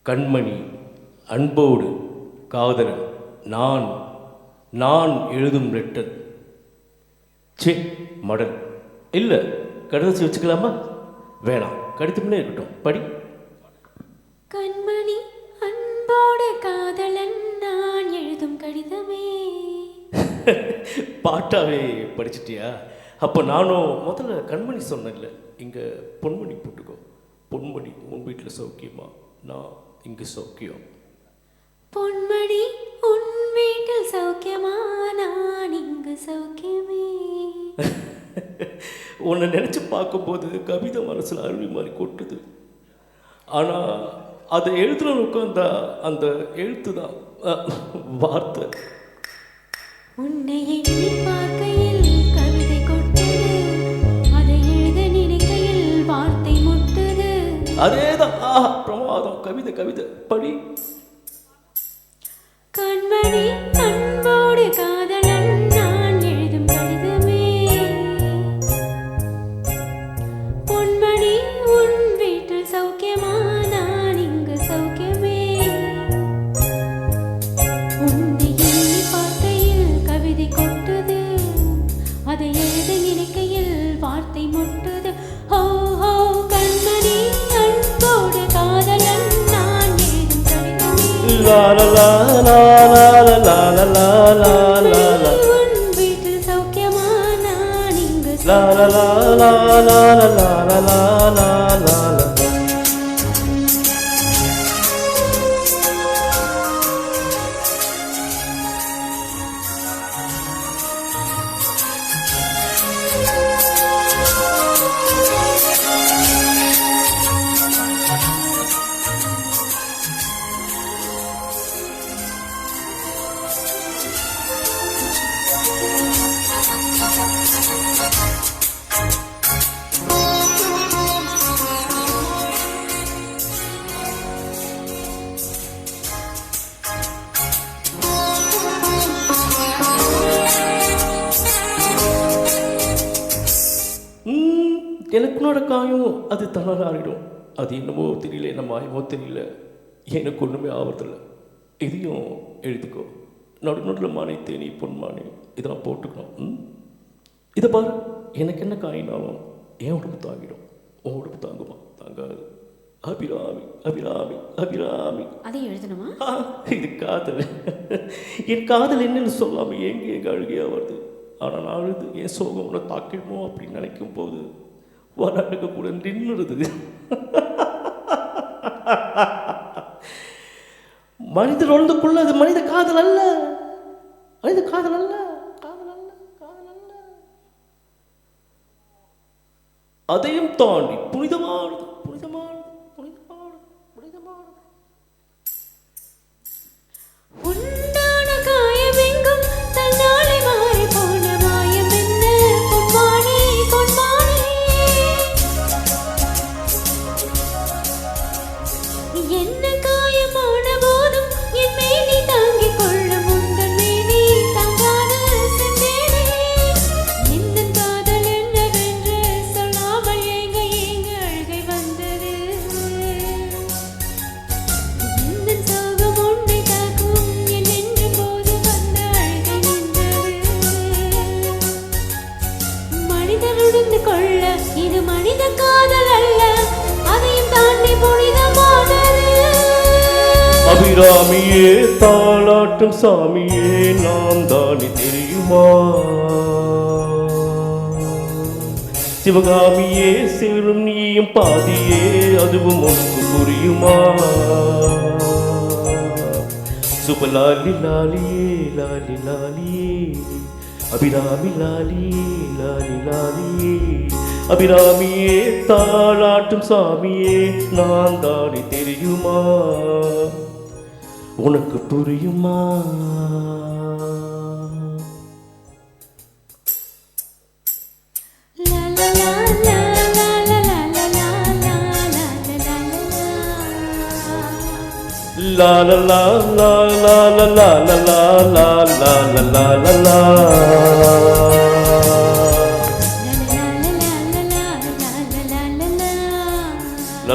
கண்மணி, அன்போடு காதலன், நான் நான் எழுதும் லெட்டர். சே மடல். இல்லை, கடிதம் வச்சுக்கலாமா? வேணாம், கடிதம்னே இருக்கட்டும். படி. கண்மணி, அன்போடு காதலன், நான் எழுதும் கடிதமே. பாட்டாவே படிச்சிட்டியா? அப்போ நானும் முதல்ல கண்மணி சொன்னேன்ல, இங்கே பொன்மணி போட்டுக்கோ. பொன்மணி, உன் வீட்டில் சௌக்கியமா? நான் இங்கே சௌக்கியம். பொன்மணி, உன் வீட்டில் சௌக்கியமா? நான் இங்கு சௌக்கியமே. உன்னை நினச்சி பார்க்கும்போது கவிதை மனசில் அருவி மாதிரி கொட்டுது. ஆனால் அதை எழுதுறவங்க உட்காந்தா அந்த எழுத்து தான் வார்த்தை. உன்னை எண்ணி பார்க்கையில் கவிதை கொட்டுது, அதை எழுத நினைக்கையில் வார்த்தை முட்டுது. அதேதான். பிரமாதம். கவிதை கவிதை படி. கண்மணி, அன்போடு காதலன், நான் எழுதும் கடிதமே. பொன்மணி, உன் வீட்டில் சௌக்கியமா? நான் இங்கு சௌக்கியமே. உன்னை எண்ணி பார்க்கையில் கவிதை கொட்டுது, அதை எழுத நினைக்கையில் வார்த்தை முட்டுது. ஹோ ஹோ கண்மணி, அன்போடு காதலன், நான் எழுதும் கடிதமே. லா லா லா லா லா லா லா லா லா லா. உன் வீட்டில் சௌக்கியமா? நான் இங்கு லா லா லா லா லா லா லா லா லா லா லா. எனக்குனோட காயம் அது தன்னால ஆறிடும். அது என்னமோ தெரியல, என்ன மாயமோ தெரியல, எனக்கு ஒன்றுமே ஆவறதில்ல. இதையும் எழுதிக்கோ. நடுநடுல மானை தேனி பொன்மானே இதெல்லாம் போட்டுக்கணும். இதை பாரு, எனக்கு என்ன காயினாலும் என் உடம்பு தாங்கிடும். உன் உடம்பு தாங்குமா? தாங்காது. அபிராமி அபிராமி அபிராமி. அதை எழுதணுமா? இது காதல். என் காதல் என்னன்னு சொல்லாமல் எங்கே அழுகையாக வருது. ஆனால் நான் அழுது என் சோகம் உன்னை தாக்கிடுமோ அப்படின்னு நினைக்கும் போது வராடுக்க கூட நின்றுடுது. மனிதர் உணர்ந்துக்குள்ள அது மனித காதல் அல்ல, மனித காதல் அல்ல, காதல் அல்ல, காதல் அல்ல. அதையும் தாண்டி புனிதமானது, புனிதமானது, புனிதமானது, புனிதமானது. உண்டான காயமெங்கும் தன்னாலே மாறி போன மாயம் என்ன? பொன்மானே, பொன்மானே. என்ன காயமான போதும் என் மேனி தாங்கிக் கொள்ளும் உந்தன் மேனி தாங்காத செந்தேனே. எந்தன் காதல் என்னவென்று சொல்லாமல் ஏங்க ஏங்க அழுகை வந்தது. எந்தன் சோகம் உன்னை தாக்கும் என் நெஞ்சு போது வந்த அழுகை நின்றது. மனிதர் உணர்ந்து கொள்ள இது மனித காதல் அல்ல, அதையும் தாண்டி புனிதமானது. அபிராமியே தாளாட்டும் சாமியே நாம் தானே தெரியுமா? சிவகாமியே சேரும் நீயும் பாதியே அதுவும் உனக்கு புரியுமா? சுபலாலி லாலியே லாலி லாலியே அபிராமி லாலி லாலி லாலியே. அபிராமியே தாளாட்டும் சாமியே நான் தானே தெரியுமா? உனக்கு புரியுமா? லா லா லா லா லா லா லா லா லா லா லா லா. La la la la la la la la la la la la la la. La